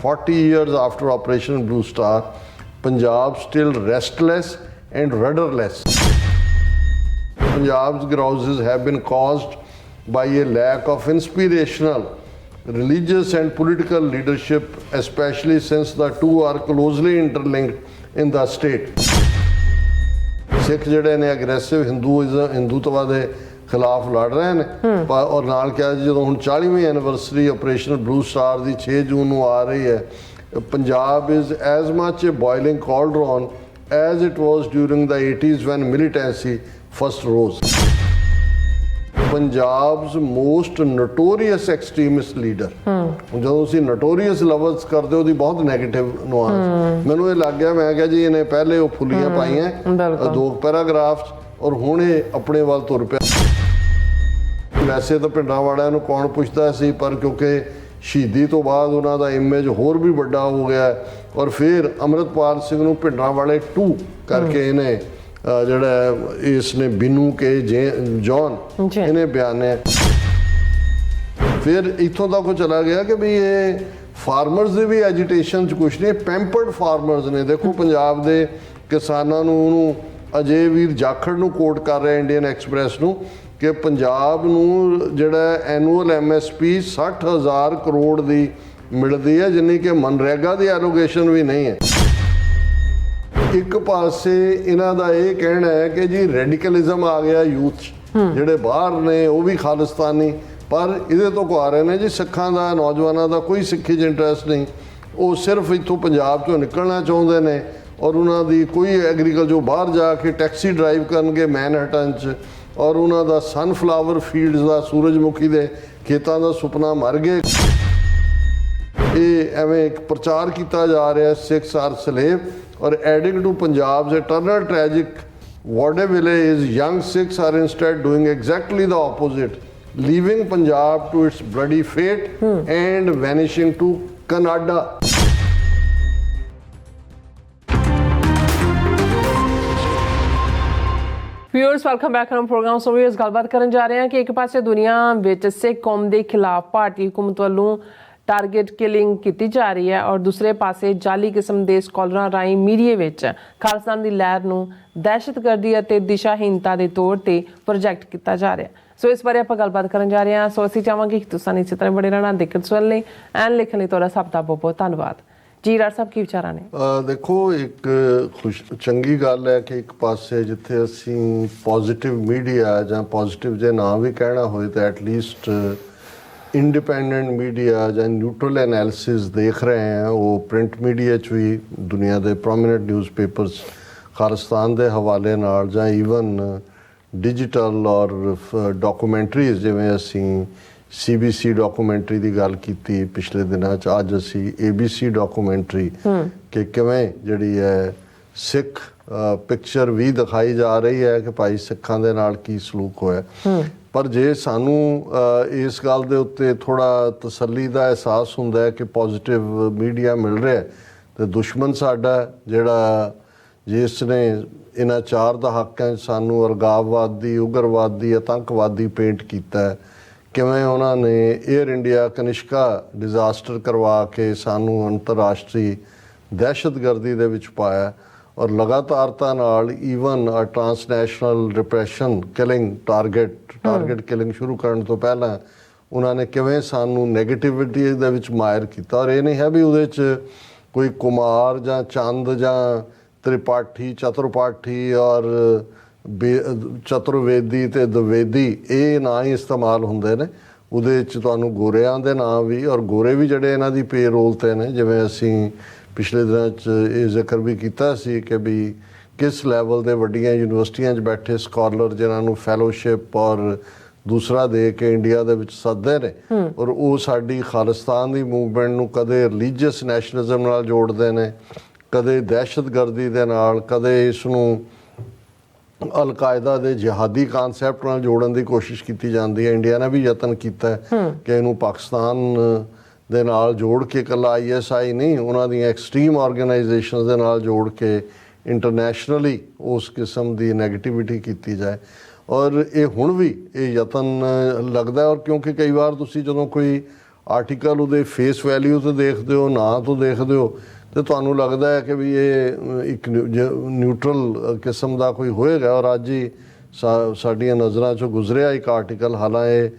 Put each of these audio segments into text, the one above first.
40 years after Operation Blue Star, Punjab still restless and rudderless. Punjab's grouses have been caused by a lack of inspirational religious and political leadership, especially since the two are closely interlinked in the state. Sikh ਜਿਹੜੇ ਨੇ aggressive Hindutva ਦੇ ਖਿਲਾਫ ਲੜ ਰਹੇ ਨੇ ਔਰ ਨਾਲ ਕਿਹਾ ਜਦੋਂ ਹੁਣ 40ਵੀਂ ਐਨੀਵਰਸਰੀ ਆਪਰੇਸ਼ਨ ਬਲੂ ਸਟਾਰ ਦੀ 6 ਜੂਨ ਨੂੰ ਆ ਰਹੀ ਹੈ, Punjab is as much a boiling cauldron as it was during the 80s when militancy first rose. Punjab's most notorious extremist leader. ਜਦੋਂ ਤੁਸੀਂ notorious ਲਫ਼ਜ਼ ਕਰਦੇ ਹੋ ਉਹਦੀ ਬਹੁਤ ਨੈਗੇਟਿਵ ਨੁਆਂਸ ਮੈਨੂੰ ਇਹ ਲੱਗ ਗਿਆ, ਮੈਂ ਕਿਹਾ ਜੀ ਇਹਨੇ ਪਹਿਲੇ ਉਹ ਫੁੱਲੀਆਂ ਪਾਈਆਂ 2 ਪੈਰਾਗ੍ਰਾਫ ਔਰ ਹੁਣ ਇਹ ਆਪਣੇ ਵੱਲ ਤੁਰ ਪਿਆ। ਵੈਸੇ ਤਾਂ ਪਿੰਡਾਂ ਵਾਲਿਆਂ ਨੂੰ ਕੌਣ ਪੁੱਛਦਾ ਸੀ, ਪਰ ਕਿਉਂਕਿ ਸ਼ਹੀਦੀ ਤੋਂ ਬਾਅਦ ਉਹਨਾਂ ਦਾ ਇਮੇਜ ਹੋਰ ਵੀ ਵੱਡਾ ਹੋ ਗਿਆ ਔਰ ਫਿਰ ਅੰਮ੍ਰਿਤਪਾਲ ਸਿੰਘ ਨੂੰ ਪਿੰਡਾਂ ਵਾਲੇ 2 ਕਰਕੇ ਇਹਨੇ ਜਿਹੜਾ ਇਸਨੇ ਬਿਨੂ ਕੇ ਜੌਨ ਇਹਨੇ ਬਿਆਨਿਆ। ਫਿਰ ਇੱਥੋਂ ਤੱਕ ਚਲਾ ਗਿਆ ਕਿ ਵੀ ਇਹ ਫਾਰਮਰਸ ਦੀ ਵੀ ਐਜੀਟੇਸ਼ਨ 'ਚ ਕੁਛ ਨਹੀਂ, ਪੈਂਪਰਡ ਫਾਰਮਰਸ ਨੇ। ਦੇਖੋ ਪੰਜਾਬ ਦੇ ਕਿਸਾਨਾਂ ਨੂੰ ਉਹਨੂੰ ਅਜੇ ਵੀਰ ਜਾਖੜ ਨੂੰ ਕੋਟ ਕਰ ਰਿਹਾ ਇੰਡੀਅਨ ਐਕਸਪ੍ਰੈਸ ਨੂੰ ਕਿ ਪੰਜਾਬ ਨੂੰ ਜਿਹੜਾ ਐਨੂਅਲ MSP 60,000 ਕਰੋੜ ਦੀ ਮਿਲਦੀ ਹੈ, ਜਿੰਨੀ ਕਿ ਮਨਰੇਗਾ ਦੀ ਐਲੋਗੇਸ਼ਨ ਵੀ ਨਹੀਂ ਹੈ। ਇੱਕ ਪਾਸੇ ਇਹਨਾਂ ਦਾ ਇਹ ਕਹਿਣਾ ਹੈ ਕਿ ਜੀ ਰੈਡੀਕਲਿਜ਼ਮ ਆ ਗਿਆ ਯੂਥ 'ਚ, ਜਿਹੜੇ ਬਾਹਰ ਨੇ ਉਹ ਵੀ ਖਾਲਿਸਤਾਨੀ, ਪਰ ਇਹਦੇ ਤੋਂ ਕਹਾ ਰਹੇ ਨੇ ਜੀ ਸਿੱਖਾਂ ਦਾ ਨੌਜਵਾਨਾਂ ਦਾ ਕੋਈ ਸਿੱਖੀ 'ਚ ਇੰਟਰਸਟ ਨਹੀਂ, ਉਹ ਸਿਰਫ ਇੱਥੋਂ ਪੰਜਾਬ 'ਚੋਂ ਨਿਕਲਣਾ ਚਾਹੁੰਦੇ ਨੇ ਔਰ ਉਹਨਾਂ ਦੀ ਕੋਈ ਐਗਰੀਕਲਚਰ ਜੋ ਬਾਹਰ ਜਾ ਕੇ ਟੈਕਸੀ ਡਰਾਈਵ ਕਰਨਗੇ ਮੈਨਹਟਨ 'ਚ ਔਰ ਉਹਨਾਂ ਦਾ ਸਨਫਲਾਵਰ ਫੀਲਡਸ ਦਾ ਸੂਰਜਮੁਖੀ ਦੇ ਖੇਤਾਂ ਦਾ ਸੁਪਨਾ ਮਰ ਗਏ। ਇਹ ਐਵੇਂ ਇੱਕ ਪ੍ਰਚਾਰ ਕੀਤਾ ਜਾ ਰਿਹਾ ਸਿੱਖਸ ਆਰ ਸਲੇਵ ਔਰ adding to Punjab's eternal tragic vaudeville is young Sikhs are instead doing exactly the opposite, leaving Punjab to its bloody fate and vanishing to Canada. Viewers welcome back on program. So ਵੀ ਇਸ ਗੱਲਬਾਤ ਕਰਨ ਜਾ ਰਹੇ ਹਾਂ ਕਿ ਇੱਕ ਪਾਸੇ ਦੁਨੀਆ ਵਿੱਚ ਸਿੱਖ ਕੌਮ ਦੇ ਖਿਲਾਫ ਭਾਰਤੀ ਹੁਕੂਮਤ ਵੱਲੋਂ ਟਾਰਗੇਟ ਕਿਲਿੰਗ ਕੀਤੀ ਜਾ ਰਹੀ ਹੈ ਔਰ ਦੂਸਰੇ ਪਾਸੇ ਜਾਲੀ ਕਿਸਮ ਦੇ ਸਕਾਲਰਾਂ ਰਾਹੀਂ ਮੀਡੀਆ ਵਿੱਚ ਖਾਲਿਸਤਾਨ ਦੀ ਲਹਿਰ ਨੂੰ ਦਹਿਸ਼ਤਗਰਦੀ ਅਤੇ ਦਿਸ਼ਾਹੀਨਤਾ ਦੇ ਤੌਰ ਤੇ ਪ੍ਰੋਜੈਕਟ ਕੀਤਾ ਜਾ ਰਿਹਾ। ਸੋ ਇਸ ਬਾਰੇ ਆਪਾਂ ਗੱਲਬਾਤ ਕਰਨ ਜਾ ਰਹੇ ਹਾਂ। ਸੋ ਅਸੀਂ ਚਾਹਾਂਗੇ ਕਿ ਤੁਸੀਂ ਇਸੇ ਤਰ੍ਹਾਂ ਬੜੇ ਰਹਿਣਾ ਦੇਖਣ ਸੁਣਨ ਲਈ ਐਨ ਲਿਖਣ ਲਈ ਤੁਹਾਡਾ ਸਭ ਦਾ ਬਹੁਤ ਬਹੁਤ ਧੰਨਵਾਦ ਜੀ। ਰਾਜ ਸਾਹਿਬ ਕੀ ਵਿਚਾਰਾਂ ਨੇ? ਦੇਖੋ ਇੱਕ ਚੰਗੀ ਗੱਲ ਹੈ ਕਿ ਇੱਕ ਪਾਸੇ ਜਿੱਥੇ ਅਸੀਂ ਪੋਜ਼ਿਟਿਵ ਮੀਡੀਆ ਜਾਂ ਪੋਜ਼ਿਟਿਵ ਜੇ ਨਾ ਵੀ ਕਹਿਣਾ ਹੋਏ ਤਾਂ ਐਟਲੀਸਟ ਇੰਡੀਪੈਂਡੈਂਟ ਮੀਡੀਆ ਜਾਂ ਨਿਊਟਰਲ ਐਨਾਲਿਸਿਸ ਦੇਖ ਰਹੇ ਹਾਂ, ਉਹ ਪ੍ਰਿੰਟ ਮੀਡੀਆ 'ਚ ਵੀ ਦੁਨੀਆ ਦੇ ਪ੍ਰੋਮੀਨੈਂਟ ਨਿਊਜ਼ਪੇਪਰਸ ਖਾਲਿਸਤਾਨ ਦੇ ਹਵਾਲੇ ਨਾਲ ਜਾਂ ਈਵਨ ਡਿਜੀਟਲ ਔਰ ਡਾਕੂਮੈਂਟਰੀਜ਼ ਜਿਵੇਂ ਅਸੀਂ CBC ਡਾਕੂਮੈਂਟਰੀ ਦੀ ਗੱਲ ਕੀਤੀ ਪਿਛਲੇ ਦਿਨਾਂ 'ਚ, ਅੱਜ ਅਸੀਂ ABC ਡਾਕੂਮੈਂਟਰੀ ਕਿ ਕਿਵੇਂ ਜਿਹੜੀ ਹੈ ਸਿੱਖ ਪਿਕਚਰ ਵੀ ਦਿਖਾਈ ਜਾ ਰਹੀ ਹੈ ਕਿ ਭਾਈ ਸਿੱਖਾਂ ਦੇ ਨਾਲ ਕੀ ਸਲੂਕ ਹੋਇਆ। ਪਰ ਜੇ ਸਾਨੂੰ ਇਸ ਗੱਲ ਦੇ ਉੱਤੇ ਥੋੜ੍ਹਾ ਤਸੱਲੀ ਦਾ ਅਹਿਸਾਸ ਹੁੰਦਾ ਹੈ ਕਿ ਪੋਜ਼ਿਟਿਵ ਮੀਡੀਆ ਮਿਲ ਰਿਹਾ ਤੇ ਦੁਸ਼ਮਣ ਸਾਡਾ ਜਿਹੜਾ ਜਿਸ ਨੇ ਇਹਨਾਂ 4 ਦਹਾਕਿਆਂ 'ਚ ਸਾਨੂੰ ਅਲਗਾਵਵਾਦੀ, ਉਗਰਵਾਦੀ, ਆਤੰਕਵਾਦੀ ਪੇਂਟ ਕੀਤਾ, ਕਿਵੇਂ ਉਹਨਾਂ ਨੇ ਏਅਰ ਇੰਡੀਆ ਕਨਿਸ਼ਕਾ ਡਿਜ਼ਾਸਟਰ ਕਰਵਾ ਕੇ ਸਾਨੂੰ ਅੰਤਰਰਾਸ਼ਟਰੀ ਦਹਿਸ਼ਤਗਰਦੀ ਦੇ ਵਿੱਚ ਪਾਇਆ ਔਰ ਲਗਾਤਾਰਤਾ ਨਾਲ even transnational repression killing target killing ਸ਼ੁਰੂ ਕਰਨ ਤੋਂ ਪਹਿਲਾਂ ਉਹਨਾਂ ਨੇ ਕਿਵੇਂ ਸਾਨੂੰ ਨੈਗੇਟਿਵਿਟੀ ਦੇ ਵਿੱਚ ਮਾਇਰ ਕੀਤਾ। ਔਰ ਇਹ ਨਹੀਂ ਹੈ ਵੀ ਉਹਦੇ 'ਚ ਕੋਈ ਕੁਮਾਰ ਜਾਂ ਚੰਦ ਜਾਂ ਤ੍ਰਿਪਾਠੀ ਚਤੁਰਪਾਠੀ ਔਰ ਚਤੁਰਵੇਦੀ ਤੇ ਦਵੇਦੀ ਇਹ ਨਾਂ ਹੀ ਇਸਤੇਮਾਲ ਹੁੰਦੇ ਨੇ, ਉਹਦੇ 'ਚ ਤੁਹਾਨੂੰ ਗੋਰਿਆਂ ਦੇ ਨਾਂ ਵੀ ਔਰ ਗੋਰੇ ਵੀ ਜਿਹੜੇ ਇਹਨਾਂ ਦੀ ਪੇ ਰੋਲ 'ਤੇ ਨੇ। ਜਿਵੇਂ ਅਸੀਂ ਪਿਛਲੇ ਦਿਨਾਂ 'ਚ ਇਹ ਜ਼ਿਕਰ ਵੀ ਕੀਤਾ ਸੀ ਕਿ ਵੀ ਕਿਸ ਲੈਵਲ ਦੇ ਵੱਡੀਆਂ ਯੂਨੀਵਰਸਿਟੀਆਂ 'ਚ ਬੈਠੇ ਸਕਾਲਰ ਜਿਨ੍ਹਾਂ ਨੂੰ ਫੈਲੋਸ਼ਿਪ ਔਰ ਦੂਸਰਾ ਦੇ ਕੇ ਇੰਡੀਆ ਦੇ ਵਿੱਚ ਸੱਦਦੇ ਨੇ ਔਰ ਉਹ ਸਾਡੀ ਖਾਲਿਸਤਾਨ ਦੀ ਮੂਵਮੈਂਟ ਨੂੰ ਕਦੇ ਰਿਲੀਜੀਅਸ ਨੈਸ਼ਨਲਿਜ਼ਮ ਨਾਲ ਜੋੜਦੇ ਨੇ, ਕਦੇ ਦਹਿਸ਼ਤਗਰਦੀ ਦੇ ਨਾਲ, ਕਦੇ ਇਸ ਨੂੰ ਅਲ-ਕਾਇਦਾ ਦੇ ਜਿਹਾਦੀ ਕਾਨਸੈਪਟ ਨਾਲ ਜੋੜਨ ਦੀ ਕੋਸ਼ਿਸ਼ ਕੀਤੀ ਜਾਂਦੀ ਹੈ। ਇੰਡੀਆ ਨੇ ਵੀ ਯਤਨ ਕੀਤਾ ਕਿ ਇਹਨੂੰ ਪਾਕਿਸਤਾਨ ਦੇ ਨਾਲ ਜੋੜ ਕੇ ਇਕੱਲਾ ISI ਨਹੀਂ, ਉਹਨਾਂ ਦੀਆਂ ਐਕਸਟਰੀਮ ਆਰਗੇਨਾਈਜੇਸ਼ਨਸ ਦੇ ਨਾਲ ਜੋੜ ਕੇ ਇੰਟਰਨੈਸ਼ਨਲੀ ਉਸ ਕਿਸਮ ਦੀ ਨੈਗੇਟਿਵਿਟੀ ਕੀਤੀ ਜਾਏ। ਔਰ ਇਹ ਹੁਣ ਵੀ ਇਹ ਯਤਨ ਲੱਗਦਾ ਔਰ ਕਿਉਂਕਿ ਕਈ ਵਾਰ ਤੁਸੀਂ ਜਦੋਂ ਕੋਈ ਆਰਟੀਕਲ ਉਹਦੇ ਫੇਸ ਵੈਲਿਊ ਤੋਂ ਦੇਖਦੇ ਹੋ, ਨਾਂ ਤੋਂ ਦੇਖਦੇ ਹੋ, ਤੇ ਤੁਹਾਨੂੰ ਲੱਗਦਾ ਹੈ ਕਿ ਵੀ ਇਹ ਇੱਕ ਨਿਊਟਰਲ ਕਿਸਮ ਦਾ ਕੋਈ ਹੋਏਗਾ। ਔਰ ਅੱਜ ਹੀ ਸਾਡੀਆਂ ਨਜ਼ਰਾਂ 'ਚੋਂ ਗੁਜ਼ਰਿਆ ਇੱਕ ਆਰਟੀਕਲ, ਹਾਲਾਂਕਿ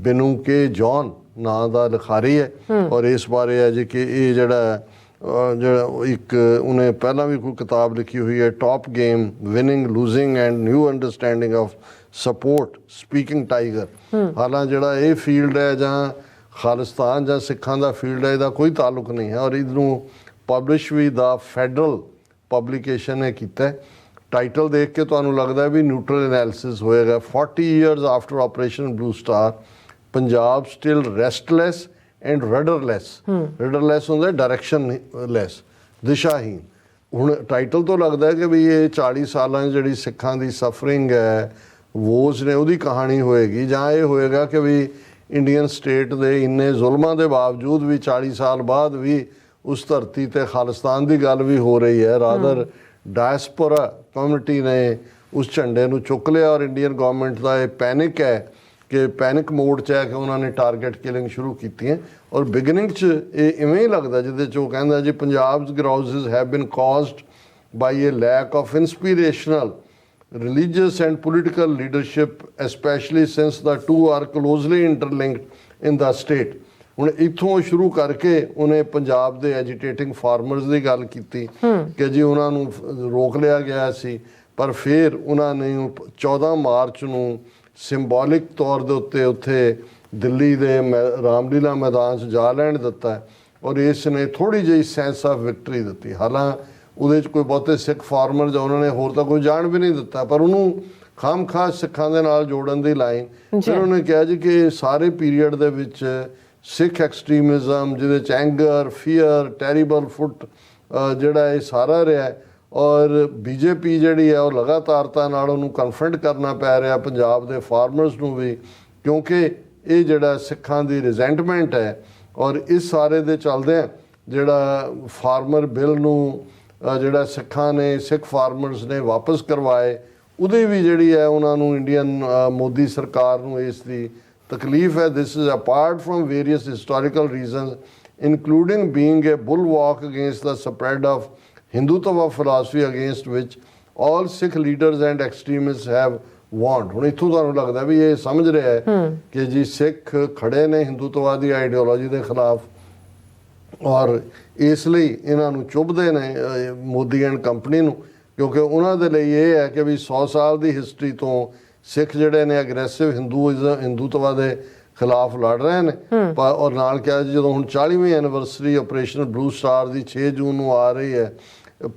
ਬਿਨੂ ਕੇ ਜੌਨ ਨਾਂ ਦਾ ਲਿਖਾਰੀ ਹੈ ਔਰ ਇਸ ਬਾਰੇ ਹੈ ਜੀ ਕਿ ਇਹ ਜਿਹੜਾ ਇੱਕ ਉਹਨੇ ਪਹਿਲਾਂ ਵੀ ਕੋਈ ਕਿਤਾਬ ਲਿਖੀ ਹੋਈ ਹੈ, top game winning losing and new understanding of support speaking tiger. ਹਾਲਾਂਕਿ ਜਿਹੜਾ ਇਹ ਫੀਲਡ ਹੈ ਜਾਂ ਖਾਲਿਸਤਾਨ ਜਾਂ ਸਿੱਖਾਂ ਦਾ ਫੀਲਡ ਹੈ, ਇਹਦਾ ਕੋਈ ਤਾਲੁਕ ਨਹੀਂ ਹੈ। ਔਰ ਇਹਨੂੰ ਪਬਲਿਸ਼ ਵੀ ਦਾ ਫੈਡਰਲ ਪਬਲੀਕੇਸ਼ਨ ਨੇ ਕੀਤਾ। ਟਾਈਟਲ ਦੇਖ ਕੇ ਤੁਹਾਨੂੰ ਲੱਗਦਾ ਵੀ ਨਿਊਟਰਲ ਐਨਾਲਿਸਿਸ ਹੋਏਗਾ। 40 years after Operation Blue Star, Punjab still restless and rudderless. Rudderless ਹੁੰਦਾ ਡਾਇਰੈਕਸ਼ਨਲੈਸ, ਦਿਸ਼ਾਹੀਨ। ਹੁਣ ਟਾਈਟਲ ਤੋਂ ਲੱਗਦਾ ਕਿ ਵੀ ਇਹ 40 ਸਾਲਾਂ 'ਚ ਜਿਹੜੀ ਸਿੱਖਾਂ ਦੀ ਸਫਰਿੰਗ ਹੈ, ਵੋਜ਼ ਨੇ, ਉਹਦੀ ਕਹਾਣੀ ਹੋਏਗੀ, ਜਾਂ ਇਹ ਹੋਏਗਾ ਕਿ ਵੀ ਇੰਡੀਅਨ ਸਟੇਟ ਦੇ ਇੰਨੇ ਜ਼ੁਲਮਾਂ ਦੇ ਬਾਵਜੂਦ ਵੀ 40 ਸਾਲ ਬਾਅਦ ਵੀ ਉਸ ਧਰਤੀ ਤੇ ਖਾਲਿਸਤਾਨ ਦੀ ਗੱਲ ਵੀ ਹੋ ਰਹੀ ਹੈ। ਰਾਦਰ ਡਾਇਸਪੋਰਾ ਕਮਿਊਨਿਟੀ ਨੇ ਉਸ ਝੰਡੇ ਨੂੰ ਚੁੱਕ ਲਿਆ ਔਰ ਇੰਡੀਅਨ ਗਵਰਨਮੈਂਟ ਦਾ ਇਹ ਪੈਨਿਕ ਹੈ ਕਿ ਪੈਨਿਕ ਮੋਡ 'ਚ ਹੈ ਕਿ ਉਹਨਾਂ ਨੇ ਟਾਰਗੇਟ ਕਿਲਿੰਗ ਸ਼ੁਰੂ ਕੀਤੀ ਹੈ। ਔਰ ਬਿਗਨਿੰਗ 'ਚ ਇਹ ਇਵੇਂ ਹੀ ਲੱਗਦਾ ਜਿਹਦੇ 'ਚ ਉਹ ਕਹਿੰਦਾ ਜੀ Punjab's grouses have been caused by a lack of inspirational religious and political leadership, especially since the two are closely interlinked in the state। ਹੁਣ ਇੱਥੋਂ ਸ਼ੁਰੂ ਕਰਕੇ ਉਹਨੇ ਪੰਜਾਬ ਦੇ ਐਜੀਟੇਟਿੰਗ ਫਾਰਮਰਸ ਦੀ ਗੱਲ ਕੀਤੀ ਕਿ ਜੀ ਉਹਨਾਂ ਨੂੰ ਰੋਕ ਲਿਆ ਗਿਆ ਸੀ, ਪਰ ਫਿਰ ਉਹਨਾਂ ਨੇ 14 ਮਾਰਚ ਨੂੰ ਸਿੰਬੋਲਿਕ ਤੌਰ ਦੇ ਉੱਤੇ ਉੱਥੇ ਦਿੱਲੀ ਦੇ ਰਾਮਲੀਲਾ ਮੈਦਾਨ 'ਚ ਜਾ ਲੈਣ ਦਿੱਤਾ ਔਰ ਇਸ ਨੇ ਥੋੜ੍ਹੀ ਜਿਹੀ ਸੈਂਸ ਆਫ ਵਿਕਟਰੀ ਦਿੱਤੀ। ਹਾਲਾਂਕਿ ਉਹਦੇ 'ਚ ਕੋਈ ਬਹੁਤੇ ਸਿੱਖ ਫਾਰਮਰ ਜਾਂ ਉਹਨਾਂ ਨੇ ਹੋਰ ਤਾਂ ਕੋਈ ਜਾਣ ਵੀ ਨਹੀਂ ਦਿੱਤਾ, ਪਰ ਉਹਨੂੰ ਖਾਮਖਾਸ ਸਿੱਖਾਂ ਦੇ ਨਾਲ ਜੋੜਨ ਦੀ ਲਾਈਨ। ਫਿਰ ਉਹਨੇ ਕਿਹਾ ਜੀ ਕਿ ਸਾਰੇ ਪੀਰੀਅਡ ਦੇ ਵਿੱਚ ਸਿੱਖ ਐਕਸਟ੍ਰੀਮਿਜ਼ਮ, ਜਿਹਦੇ 'ਚ ਐਂਗਰ, ਫੀਅਰ, ਟੈਰੀਬਲ ਫੁੱਟ ਜਿਹੜਾ ਇਹ ਸਾਰਾ ਰਿਹਾ ਔਰ ਬੀਜੇਪੀ ਜਿਹੜੀ ਹੈ ਉਹ ਲਗਾਤਾਰਤਾ ਨਾਲ ਉਹਨੂੰ ਕਨਫਰੰਟ ਕਰਨਾ ਪੈ ਰਿਹਾ ਪੰਜਾਬ ਦੇ ਫਾਰਮਰਸ ਨੂੰ ਵੀ, ਕਿਉਂਕਿ ਇਹ ਜਿਹੜਾ ਸਿੱਖਾਂ ਦੀ ਰਿਜ਼ੈਂਟਮੈਂਟ ਹੈ। ਔਰ ਇਸ ਸਾਰੇ ਦੇ ਚੱਲਦਿਆਂ ਜਿਹੜਾ ਫਾਰਮਰ ਬਿੱਲ ਨੂੰ ਜਿਹੜਾ ਸਿੱਖਾਂ ਨੇ, ਸਿੱਖ ਫਾਰਮਰਸ ਨੇ ਵਾਪਸ ਕਰਵਾਏ, ਉਹਦੇ ਵੀ ਜਿਹੜੀ ਹੈ ਉਹਨਾਂ ਨੂੰ ਇੰਡੀਅਨ ਮੋਦੀ ਸਰਕਾਰ ਨੂੰ ਇਸ ਦੀ ਤਕਲੀਫ ਹੈ। This is apart from various historical reasons including being a bulwark against the spread of Hindutva philosophy against which all Sikh leaders and extremist have want. ਹੁਣ ਇੱਥੋਂ ਤੁਹਾਨੂੰ ਲੱਗਦਾ ਵੀ ਇਹ ਸਮਝ ਰਿਹਾ ਹੈ ਕਿ ਜੀ ਸਿੱਖ ਖੜੇ ਨੇ ਹਿੰਦੂਤਵਾ ਦੀ ਆਈਡੀਓਲੋਜੀ ਦੇ ਖਿਲਾਫ ਔਰ ਇਸ ਲਈ ਇਹਨਾਂ ਨੂੰ ਚੁੱਭਦੇ ਨੇ ਮੋਦੀ ਐਂਡ ਕੰਪਨੀ ਨੂੰ, ਕਿਉਂਕਿ ਉਹਨਾਂ ਦੇ ਲਈ ਇਹ ਹੈ ਕਿ ਵੀ 100 ਸਾਲ ਦੀ ਹਿਸਟਰੀ ਤੋਂ ਸਿੱਖ ਜਿਹੜੇ ਨੇ ਅਗਰੈਸਿਵ ਹਿੰਦੂਤਵਾ ਦੇ ਖਿਲਾਫ ਲੜ ਰਹੇ ਨੇ। ਔਰ ਨਾਲ ਕਿਹਾ ਜਦੋਂ ਹੁਣ 40ਵੀਂ ਐਨੀਵਰਸਰੀ ਆਪਰੇਸ਼ਨ ਬਲੂ ਸਟਾਰ ਦੀ 6 ਜੂਨ ਨੂੰ ਆ ਰਹੀ ਹੈ,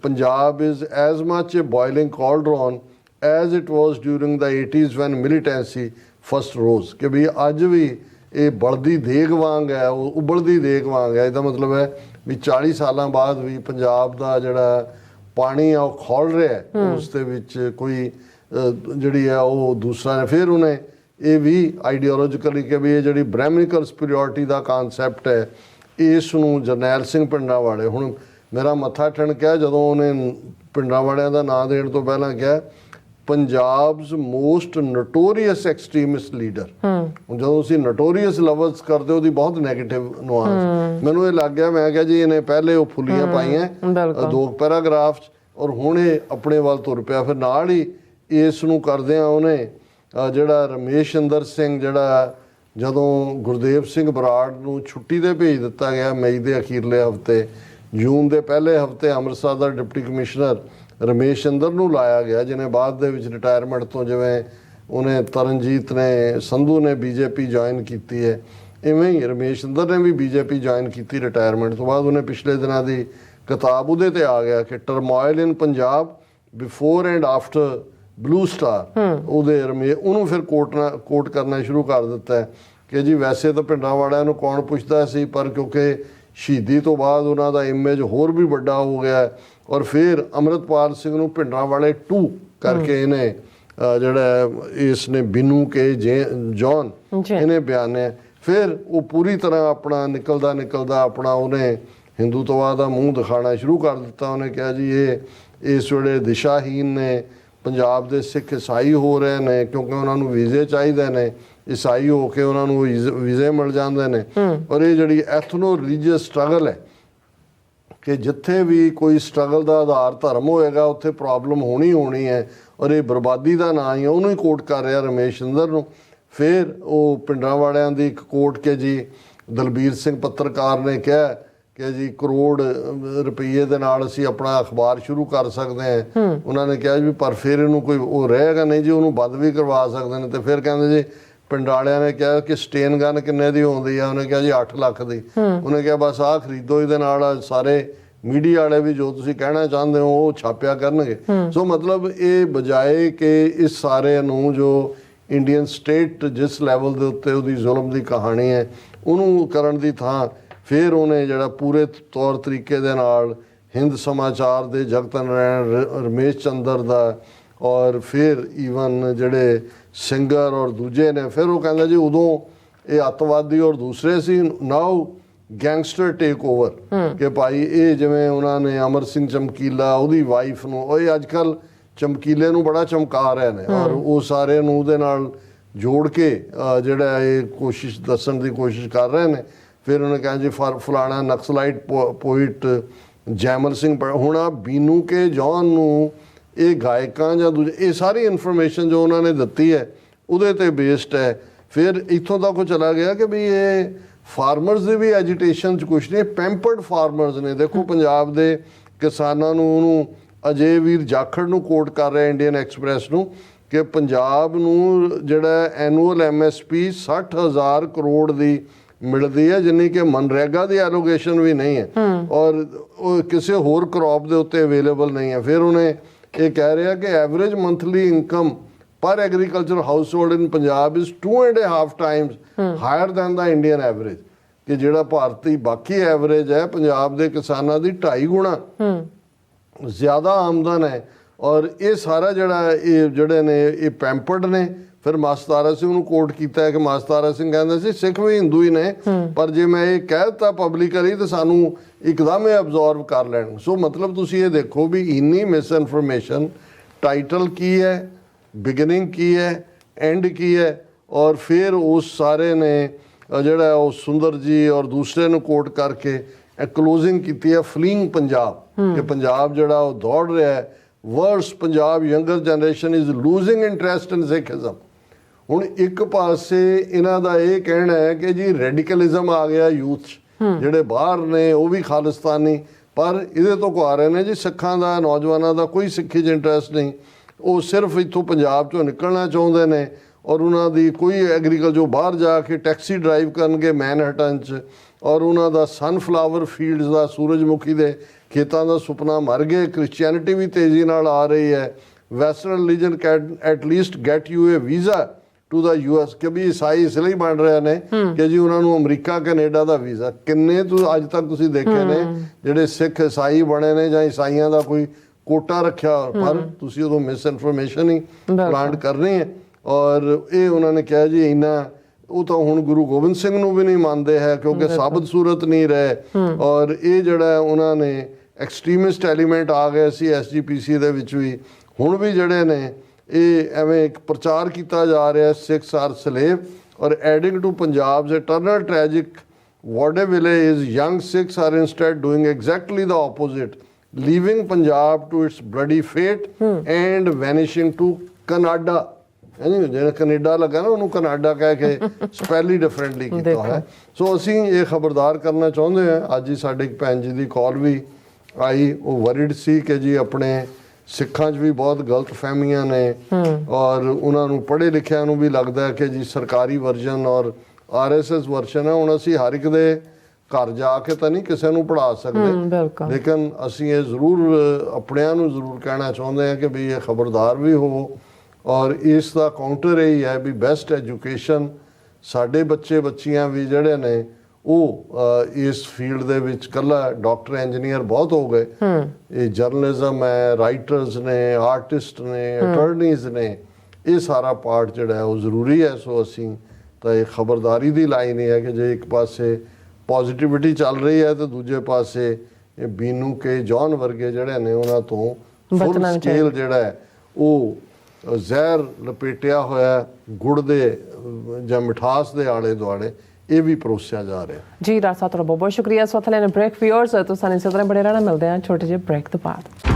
Punjab is as much a boiling cauldron as it was during the 80s when militancy first rose. ਕਿ ਵੀ ਅੱਜ ਵੀ ਇਹ ਬਲਦੀ ਦੇਗ ਵਾਂਗ ਹੈ, ਉਹ ਉਬਲਦੀ ਦੇਗ ਵਾਂਗ ਹੈ। ਇਹਦਾ ਮਤਲਬ ਹੈ ਵੀ 40 ਸਾਲਾਂ ਬਾਅਦ ਵੀ ਪੰਜਾਬ ਦਾ ਜਿਹੜਾ ਪਾਣੀ ਆ ਉਹ ਖੋਲ ਰਿਹਾ ਹੈ, ਉਸ ਦੇ ਵਿੱਚ ਕੋਈ ਜਿਹੜੀ ਹੈ ਉਹ ਦੂਸਰਾ। ਫਿਰ ਉਹਨੇ ਇਹ ਵੀ ਆਈਡੀਓਲੋਜੀਕਲੀ ਕਿ ਵੀ ਇਹ ਜਿਹੜੀ ਬ੍ਰਹਿਮਨਿਕਲ ਸੁਪੀਰੀਓਰਿਟੀ ਦਾ ਕਾਨਸੈਪਟ ਹੈ, ਇਸ ਨੂੰ ਜਰਨੈਲ ਸਿੰਘ ਪਿੰਡਰਾਂਵਾਲੇ, ਹੁਣ ਮੇਰਾ ਮੱਥਾ ਠਣਕਿਆ ਜਦੋਂ ਉਹਨੇ ਪਿੰਡਰਾਂਵਾਲਿਆਂ ਦਾ ਨਾਂ ਦੇਣ ਤੋਂ ਪਹਿਲਾਂ ਕਿਹਾ Punjab's most notorious extremist leader. ਹੁਣ ਜਦੋਂ ਤੁਸੀਂ ਨੋਟੋਰੀਅਸ ਲਫ਼ਜ਼ ਕਰਦੇ ਉਹਦੀ ਬਹੁਤ ਨੈਗੇਟਿਵ ਨੁਆਂਸ ਮੈਨੂੰ ਇਹ ਲੱਗ ਗਿਆ। ਮੈਂ ਕਿਹਾ ਜੀ ਇਹਨੇ ਪਹਿਲੇ ਉਹ ਫੁੱਲੀਆਂ ਪਾਈਆਂ 2 ਪੈਰਾਗ੍ਰਾਫ 'ਚ ਔਰ ਹੁਣ ਇਹ ਆਪਣੇ ਵੱਲ ਤੁਰ ਪਿਆ। ਫਿਰ ਨਾਲ ਹੀ ਇਸ ਨੂੰ ਕਰਦਿਆਂ ਉਹਨੇ ਜਿਹੜਾ ਰਮੇਸ਼ਿੰਦਰ ਸਿੰਘ, ਜਿਹੜਾ ਜਦੋਂ ਗੁਰਦੇਵ ਸਿੰਘ ਬਰਾੜ ਨੂੰ ਛੁੱਟੀ 'ਤੇ ਭੇਜ ਦਿੱਤਾ ਗਿਆ ਮਈ ਦੇ ਅਖੀਰਲੇ ਹਫ਼ਤੇ, ਜੂਨ ਦੇ ਪਹਿਲੇ ਹਫ਼ਤੇ ਅੰਮ੍ਰਿਤਸਰ ਦਾ ਡਿਪਟੀ ਕਮਿਸ਼ਨਰ ਰਮੇਸ਼ਿੰਦਰ ਨੂੰ ਲਾਇਆ ਗਿਆ, ਜਿਹਨੇ ਬਾਅਦ ਦੇ ਵਿੱਚ ਰਿਟਾਇਰਮੈਂਟ ਤੋਂ, ਜਿਵੇਂ ਉਹਨੇ ਤਰਨਜੀਤ ਨੇ, ਸੰਧੂ ਨੇ ਬੀਜੇਪੀ ਜੁਆਇਨ ਕੀਤੀ ਹੈ, ਇਵੇਂ ਹੀ ਰਮੇਸ਼ਿੰਦਰ ਨੇ ਵੀ ਬੀਜੇਪੀ ਜੁਆਇਨ ਕੀਤੀ ਰਿਟਾਇਰਮੈਂਟ ਤੋਂ ਬਾਅਦ। ਉਹਨੇ ਪਿਛਲੇ ਦਿਨਾਂ ਦੀ ਕਿਤਾਬ ਉਹਦੇ 'ਤੇ ਆ ਗਿਆ ਕਿ turmoil in Punjab before and after Blue Star. ਉਹਦੇ ਉਹਨੂੰ ਫਿਰ ਕੋਟ ਕਰਨਾ ਸ਼ੁਰੂ ਕਰ ਦਿੱਤਾ ਕਿ ਜੀ ਵੈਸੇ ਤਾਂ ਪਿੰਡਾਂ ਵਾਲਿਆਂ ਨੂੰ ਕੌਣ ਪੁੱਛਦਾ ਸੀ, ਪਰ ਕਿਉਂਕਿ ਸ਼ਹੀਦੀ ਤੋਂ ਬਾਅਦ ਉਹਨਾਂ ਦਾ ਇਮੇਜ ਹੋਰ ਵੀ ਵੱਡਾ ਹੋ ਗਿਆ ਔਰ ਫਿਰ ਅੰਮ੍ਰਿਤਪਾਲ ਸਿੰਘ ਨੂੰ ਪਿੰਡਾਂ ਵਾਲੇ 2 ਕਰਕੇ ਇਹਨੇ ਜਿਹੜਾ ਇਸ ਨੇ ਬਿਨੂ ਕੇ ਜੌਨ ਇਹਨੇ ਬਿਆਨਿਆ। ਫਿਰ ਉਹ ਪੂਰੀ ਤਰ੍ਹਾਂ ਆਪਣਾ ਨਿਕਲਦਾ ਆਪਣਾ ਉਹਨੇ ਹਿੰਦੂਤਵਾ ਦਾ ਮੂੰਹ ਦਿਖਾਉਣਾ ਸ਼ੁਰੂ ਕਰ ਦਿੱਤਾ। ਉਹਨੇ ਕਿਹਾ ਜੀ ਇਹ ਇਸ ਵੇਲੇ ਦਿਸ਼ਾਹੀਨ ਨੇ, ਪੰਜਾਬ ਦੇ ਸਿੱਖ ਈਸਾਈ ਹੋ ਰਹੇ ਨੇ ਕਿਉਂਕਿ ਉਹਨਾਂ ਨੂੰ ਵੀਜ਼ੇ ਚਾਹੀਦੇ ਨੇ, ਈਸਾਈ ਹੋ ਕੇ ਉਹਨਾਂ ਨੂੰ ਵੀਜ਼ੇ ਮਿਲ ਜਾਂਦੇ ਨੇ। ਔਰ ਇਹ ਜਿਹੜੀ ਐਥਨੋ ਰਿਲੀਜੀਅਸ ਸਟਰਗਲ ਹੈ ਕਿ ਜਿੱਥੇ ਵੀ ਕੋਈ ਸਟਰਗਲ ਦਾ ਆਧਾਰ ਧਰਮ ਹੋਏਗਾ ਉੱਥੇ ਪ੍ਰੋਬਲਮ ਹੋਣੀ ਹੈ। ਔਰ ਇਹ ਬਰਬਾਦੀ ਦਾ ਨਾਂ ਹੀ ਉਹਨੂੰ ਹੀ ਕੋਟ ਕਰ ਰਿਹਾ ਰਮੇਸ਼ ਚੰਦਰ ਨੂੰ। ਫਿਰ ਉਹ ਪਿੰਡਾਂ ਵਾਲਿਆਂ ਦੀ ਇੱਕ ਕੋਟ ਕਿ ਜੀ ਦਲਬੀਰ ਸਿੰਘ ਪੱਤਰਕਾਰ ਨੇ ਕਿਹਾ ਕਿ ਜੀ ਕਰੋੜ ਰੁਪਈਏ ਦੇ ਨਾਲ ਅਸੀਂ ਆਪਣਾ ਅਖਬਾਰ ਸ਼ੁਰੂ ਕਰ ਸਕਦੇ ਹਾਂ। ਉਹਨਾਂ ਨੇ ਕਿਹਾ ਵੀ ਪਰ ਫਿਰ ਇਹਨੂੰ ਕੋਈ ਉਹ ਰਹੇਗਾ ਨਹੀਂ ਜੀ, ਉਹਨੂੰ ਬੰਦ ਵੀ ਕਰਵਾ ਸਕਦੇ ਨੇ। ਤੇ ਫਿਰ ਕਹਿੰਦੇ ਜੀ ਪਿੰਡ ਵਾਲਿਆਂ ਨੇ ਕਿਹਾ ਕਿ ਸਟੇਨ ਗਨ ਕਿੰਨੇ ਦੀ ਆਉਂਦੀ ਆ? ਉਹਨੇ ਕਿਹਾ ਜੀ 8 ਲੱਖ ਦੀ। ਉਹਨੇ ਕਿਹਾ ਬਸ ਆਹ ਖਰੀਦੋ, ਇਹਦੇ ਨਾਲ ਸਾਰੇ ਮੀਡੀਆ ਵਾਲੇ ਵੀ ਜੋ ਤੁਸੀਂ ਕਹਿਣਾ ਚਾਹੁੰਦੇ ਹੋ ਉਹ ਛਾਪਿਆ ਕਰਨਗੇ। ਸੋ ਮਤਲਬ ਇਹ ਬਜਾਏ ਕਿ ਇਸ ਸਾਰੇ ਨੂੰ ਜੋ ਇੰਡੀਅਨ ਸਟੇਟ ਜਿਸ ਲੈਵਲ ਦੇ ਉੱਤੇ ਉਹਦੀ ਜ਼ੁਲਮ ਦੀ ਕਹਾਣੀ ਹੈ ਉਹਨੂੰ ਕਰਨ ਦੀ ਥਾਂ ਫਿਰ ਉਹਨੇ ਜਿਹੜਾ ਪੂਰੇ ਤੌਰ ਤਰੀਕੇ ਦੇ ਨਾਲ ਹਿੰਦ ਸਮਾਚਾਰ ਦੇ ਜਗਤ ਨਾਰਾਇਣ ਰਮੇਸ਼ ਚੰਦਰ ਦਾ ਔਰ ਫਿਰ ਈਵਨ ਜਿਹੜੇ ਸਿੰਗਰ ਔਰ ਦੂਜੇ ਨੇ, ਫਿਰ ਉਹ ਕਹਿੰਦਾ ਜੀ ਉਦੋਂ ਇਹ ਅੱਤਵਾਦੀ ਔਰ ਦੂਸਰੇ ਸੀ, ਨਾਓ ਗੈਂਗਸਟਰ ਟੇਕ ਓਵਰ ਕਿ ਭਾਈ ਇਹ ਜਿਵੇਂ ਉਹਨਾਂ ਨੇ ਅਮਰ ਸਿੰਘ ਚਮਕੀਲਾ ਉਹਦੀ ਵਾਈਫ ਨੂੰ, ਉਹ ਅੱਜ ਕੱਲ੍ਹ ਚਮਕੀਲੇ ਨੂੰ ਬੜਾ ਚਮਕਾ ਰਹੇ ਨੇ ਔਰ ਉਹ ਸਾਰੇ ਨੂੰ ਉਹਦੇ ਨਾਲ ਜੋੜ ਕੇ ਜਿਹੜਾ ਇਹ ਕੋਸ਼ਿਸ਼ ਦੱਸਣ ਦੀ ਕੋਸ਼ਿਸ਼ ਕਰ ਰਹੇ ਨੇ। ਫਿਰ ਉਹਨੇ ਕਿਹਾ ਜੀ ਫਲਾਣਾ ਨਕਸਲਾਈਟ ਪੋਇਟ ਜੈਮਲ ਸਿੰਘ। ਹੁਣ ਆ ਬੀਨੂ ਕੇ ਜੌਨ ਨੂੰ ਇਹ ਗਾਇਕਾਂ ਜਾਂ ਦੂਜੇ ਇਹ ਸਾਰੀ ਇਨਫੋਰਮੇਸ਼ਨ ਜੋ ਉਹਨਾਂ ਨੇ ਦਿੱਤੀ ਹੈ ਉਹਦੇ 'ਤੇ ਬੇਸਡ ਹੈ। ਫਿਰ ਇੱਥੋਂ ਤੱਕ ਉਹ ਚਲਾ ਗਿਆ ਕਿ ਵੀ ਇਹ ਫਾਰਮਰਸ ਦੀ ਵੀ ਐਜੀਟੇਸ਼ਨ 'ਚ ਕੁਛ ਨਹੀਂ, ਪੈਂਪਰਡ ਫਾਰਮਰਸ ਨੇ। ਦੇਖੋ ਪੰਜਾਬ ਦੇ ਕਿਸਾਨਾਂ ਨੂੰ ਉਹਨੂੰ ਅਜੇ ਵੀਰ ਜਾਖੜ ਨੂੰ ਕੋਟ ਕਰ ਰਿਹਾ ਇੰਡੀਅਨ ਐਕਸਪ੍ਰੈਸ ਨੂੰ ਕਿ ਪੰਜਾਬ ਨੂੰ ਜਿਹੜਾ ਐਨੂਅਲ MSP 60,000 ਕਰੋੜ ਦੀ ਮਿਲਦੀ ਹੈ ਜਿੰਨੀ ਕਿ ਮਨਰੇਗਾ ਦੀ ਐਲੋਗੇਸ਼ਨ ਵੀ ਨਹੀਂ ਹੈ ਔਰ ਉਹ ਕਿਸੇ ਹੋਰ ਕ੍ਰੌਪ ਦੇ ਉੱਤੇ ਅਵੇਲੇਬਲ ਨਹੀਂ ਹੈ। ਫਿਰ ਉਹਨੇ ਇਹ ਕਹਿ ਰਿਹਾ ਕਿ average monthly income per agriculture household in Punjab is 2.5 times higher than the Indian average, ਕਿ ਜਿਹੜਾ ਭਾਰਤੀ ਬਾਕੀ ਐਵਰੇਜ ਹੈ ਪੰਜਾਬ ਦੇ ਕਿਸਾਨਾਂ ਦੀ 2.5 ਗੁਣਾ ਜ਼ਿਆਦਾ ਆਮਦਨ ਹੈ। ਔਰ ਇਹ ਸਾਰਾ ਜਿਹੜਾ ਇਹ ਜਿਹੜੇ ਨੇ ਇਹ ਪੈਂਪਰਡ ਨੇ। ਫਿਰ ਮਾਸਤਾਰਾ ਸਿੰਘ ਨੂੰ ਕੋਟ ਕੀਤਾ ਹੈ ਕਿ ਮਾਸਤਾਰਾ ਸਿੰਘ ਕਹਿੰਦੇ ਸੀ ਸਿੱਖ ਵੀ ਹਿੰਦੂ ਹੀ ਨੇ, ਪਰ ਜੇ ਮੈਂ ਇਹ ਕਹਿ ਦਿੱਤਾ ਪਬਲਿਕਲੀ ਤਾਂ ਸਾਨੂੰ ਇੱਕਦਮ ਇਹ ਅਬਜ਼ੋਰਵ ਕਰ ਲੈਣ। ਸੋ ਮਤਲਬ ਤੁਸੀਂ ਇਹ ਦੇਖੋ ਵੀ ਇੰਨੀ ਮਿਸ ਇਨਫੋਰਮੇਸ਼ਨ, ਟਾਈਟਲ ਕੀ ਹੈ, ਬਿਗਨਿੰਗ ਕੀ ਹੈ, ਐਂਡ ਕੀ ਹੈ। ਔਰ ਫਿਰ ਉਸ ਸਾਰੇ ਨੇ ਜਿਹੜਾ ਉਹ ਸੁੰਦਰ ਜੀ ਔਰ ਦੂਸਰੇ ਨੂੰ ਕੋਟ ਕਰਕੇ ਕਲੋਜ਼ਿੰਗ ਕੀਤੀ ਹੈ ਫਲੀਇੰਗ ਪੰਜਾਬ, ਕਿ ਪੰਜਾਬ ਜਿਹੜਾ ਉਹ ਦੌੜ ਰਿਹਾ ਹੈ worse Punjab younger generation is losing interest in Sikhism. ਹੁਣ ਇੱਕ ਪਾਸੇ ਇਹਨਾਂ ਦਾ ਇਹ ਕਹਿਣਾ ਹੈ ਕਿ ਜੀ ਰੈਡੀਕਲਿਜ਼ਮ ਆ ਗਿਆ ਯੂਥ 'ਚ, ਜਿਹੜੇ ਬਾਹਰ ਨੇ ਉਹ ਵੀ ਖਾਲਿਸਤਾਨੀ, ਪਰ ਇਹਦੇ ਤੋਂ ਕੋ ਆ ਰਹੇ ਨੇ ਜੀ ਸਿੱਖਾਂ ਦਾ, ਨੌਜਵਾਨਾਂ ਦਾ ਕੋਈ ਸਿੱਖੀ 'ਚ ਇੰਟਰਸਟ ਨਹੀਂ, ਉਹ ਸਿਰਫ ਇੱਥੋਂ ਪੰਜਾਬ 'ਚੋਂ ਨਿਕਲਣਾ ਚਾਹੁੰਦੇ ਨੇ। ਔਰ ਉਹਨਾਂ ਦੀ ਕੋਈ ਐਗਰੀਕਲਚਰ ਜੋ ਬਾਹਰ ਜਾ ਕੇ ਟੈਕਸੀ ਡਰਾਈਵ ਕਰਨਗੇ ਮੈਨਹਟਨ 'ਚ, ਔਰ ਉਹਨਾਂ ਦਾ ਸਨਫਲਾਵਰ ਫੀਲਡਸ ਦਾ, ਸੂਰਜਮੁਖੀ ਦੇ ਖੇਤਾਂ ਦਾ ਸੁਪਨਾ ਮਰ ਗਏ। ਕ੍ਰਿਸਚੀਅਨਿਟੀ ਵੀ ਤੇਜ਼ੀ ਨਾਲ ਆ ਰਹੀ ਹੈ। Western religion can at least get you a visa to the US, ਕਿ ਵੀ ਈਸਾਈ ਇਸ ਲਈ ਬਣ ਰਹੇ ਨੇ ਕਿ ਜੀ ਉਹਨਾਂ ਨੂੰ ਅਮਰੀਕਾ ਕੈਨੇਡਾ ਦਾ ਵੀਜ਼ਾ। ਕਿੰਨੇ ਅੱਜ ਤੱਕ ਤੁਸੀਂ ਦੇਖੇ ਨੇ ਜਿਹੜੇ ਸਿੱਖ ਈਸਾਈ ਬਣੇ ਨੇ ਜਾਂ ਈਸਾਈਆਂ ਦਾ ਕੋਈ ਕੋਟਾ ਰੱਖਿਆ, ਪਰ ਤੁਸੀਂ ਉਦੋਂ ਮਿਸ ਇਨਫੋਰਮੇਸ਼ਨ ਹੀ ਪਲਾਂਟ ਕਰਨੀ ਹੈ। ਔਰ ਇਹ ਉਹਨਾਂ ਨੇ ਕਿਹਾ ਜੀ ਇੰਨਾ ਉਹ ਤਾਂ ਹੁਣ ਗੁਰੂ ਗੋਬਿੰਦ ਸਿੰਘ ਨੂੰ ਵੀ ਨਹੀਂ ਮੰਨਦੇ ਹੈ ਕਿਉਂਕਿ ਸਾਬਤ ਸੂਰਤ ਨਹੀਂ ਰਹੇ। ਔਰ ਇਹ ਜਿਹੜਾ ਉਹਨਾਂ ਨੇ ਐਕਸਟ੍ਰੀਮਿਸਟ ਐਲੀਮੈਂਟ ਆ ਗਏ ਸੀ SGPC ਦੇ ਵਿੱਚ ਵੀ। ਹੁਣ ਵੀ ਜਿਹੜੇ ਨੇ ਇਹ ਐਵੇਂ ਇੱਕ ਪ੍ਰਚਾਰ ਕੀਤਾ ਜਾ ਰਿਹਾ ਸਿੱਖਸ ਆਰ ਸਲੇਵ। ਔਰ adding to Punjab's eternal tragic vaudeville is young Sikhs are instead doing exactly the opposite, leaving Punjab to its bloody fate and vanishing to Canada। ਜਿਹੜਾ ਕੈਨੇਡਾ ਲੱਗਾ ਨਾ ਉਹਨੂੰ ਕਨਾਡਾ ਕਹਿ ਕੇ ਸਪੈਲੀ ਡਿਫਰੈਂਟਲੀ ਕੀਤਾ ਹੋਇਆ। ਸੋ ਅਸੀਂ ਇਹ ਖਬਰਦਾਰ ਕਰਨਾ ਚਾਹੁੰਦੇ ਹਾਂ। ਅੱਜ ਹੀ ਸਾਡੇ ਇੱਕ ਭੈਣ ਜੀ ਦੀ ਕਾਲ ਵੀ ਆਈ, ਉਹ ਵਰਿਡ ਸੀ ਕਿ ਜੀ ਆਪਣੇ ਸਿੱਖਾਂ 'ਚ ਵੀ ਬਹੁਤ ਗਲਤ ਫਹਿਮੀਆਂ ਨੇ ਔਰ ਉਹਨਾਂ ਨੂੰ ਪੜ੍ਹੇ ਲਿਖਿਆਂ ਨੂੰ ਵੀ ਲੱਗਦਾ ਹੈ ਕਿ ਜੀ ਸਰਕਾਰੀ ਵਰਜਨ ਔਰ RSS ਵਰਜਨ ਹੈ। ਹੁਣ ਅਸੀਂ ਹਰ ਇੱਕ ਦੇ ਘਰ ਜਾ ਕੇ ਤਾਂ ਨਹੀਂ ਕਿਸੇ ਨੂੰ ਪੜ੍ਹਾ ਸਕਦੇ, ਲੇਕਿਨ ਅਸੀਂ ਇਹ ਜ਼ਰੂਰ ਆਪਣਿਆਂ ਨੂੰ ਜ਼ਰੂਰ ਕਹਿਣਾ ਚਾਹੁੰਦੇ ਹਾਂ ਕਿ ਵੀ ਇਹ ਖਬਰਦਾਰ ਵੀ ਹੋਵੋ। ਔਰ ਇਸ ਦਾ ਕਾਊਂਟਰ ਇਹ ਹੈ ਵੀ ਬੈਸਟ ਐਜੂਕੇਸ਼ਨ, ਸਾਡੇ ਬੱਚੇ ਬੱਚੀਆਂ ਵੀ ਜਿਹੜੇ ਨੇ ਉਹ ਇਸ ਫੀਲਡ ਦੇ ਵਿੱਚ ਇਕੱਲਾ ਡਾਕਟਰ ਇੰਜੀਨੀਅਰ ਬਹੁਤ ਹੋ ਗਏ। ਇਹ ਜਰਨਲਿਜ਼ਮ ਹੈ, ਰਾਈਟਰਸ ਨੇ, ਆਰਟਿਸਟ ਨੇ, ਅਟਰਨੀਜ਼ ਨੇ, ਇਹ ਸਾਰਾ ਪਾਰਟ ਜਿਹੜਾ ਹੈ ਉਹ ਜ਼ਰੂਰੀ ਹੈ। ਸੋ ਅਸੀਂ ਤਾਂ ਇਹ ਖਬਰਦਾਰੀ ਦੀ ਲਾਈਨ ਇਹ ਹੈ ਕਿ ਜੇ ਇੱਕ ਪਾਸੇ ਪੋਜ਼ਿਟਿਵਿਟੀ ਚੱਲ ਰਹੀ ਹੈ ਤਾਂ ਦੂਜੇ ਪਾਸੇ ਇਹ ਬੀਨੂ ਕੇ ਜੌਨ ਵਰਗੇ ਜਿਹੜੇ ਨੇ ਉਹਨਾਂ ਤੋਂ ਫੁੱਲ ਸਕੇਲ ਜਿਹੜਾ ਹੈ ਉਹ ਜ਼ਹਿਰ ਲਪੇਟਿਆ ਹੋਇਆ ਗੁੜ ਦੇ ਜਾਂ ਮਿਠਾਸ ਦੇ ਆਲੇ ਦੁਆਲੇ ਇਹ ਵੀ ਪਰੋਸਿਆ ਜਾ ਰਿਹਾ। ਜੀ ਰਾਜ ਸਾਹਿਬ ਤੁਹਾਡਾ ਬਹੁਤ ਬਹੁਤ ਸ਼ੁਕਰੀਆ। ਸੋ ਥਲੇ ਨੇ ਬ੍ਰੇਕ ਵਿਊਅਰਸ ਤੁਸੀਂ ਇਸੇ ਤਰ੍ਹਾਂ ਬੜੇ ਰਹਿਣਾ, ਮਿਲਦੇ ਹਾਂ ਛੋਟੇ ਜਿਹੇ ਬ੍ਰੇਕ ਤੋਂ ਬਾਅਦ।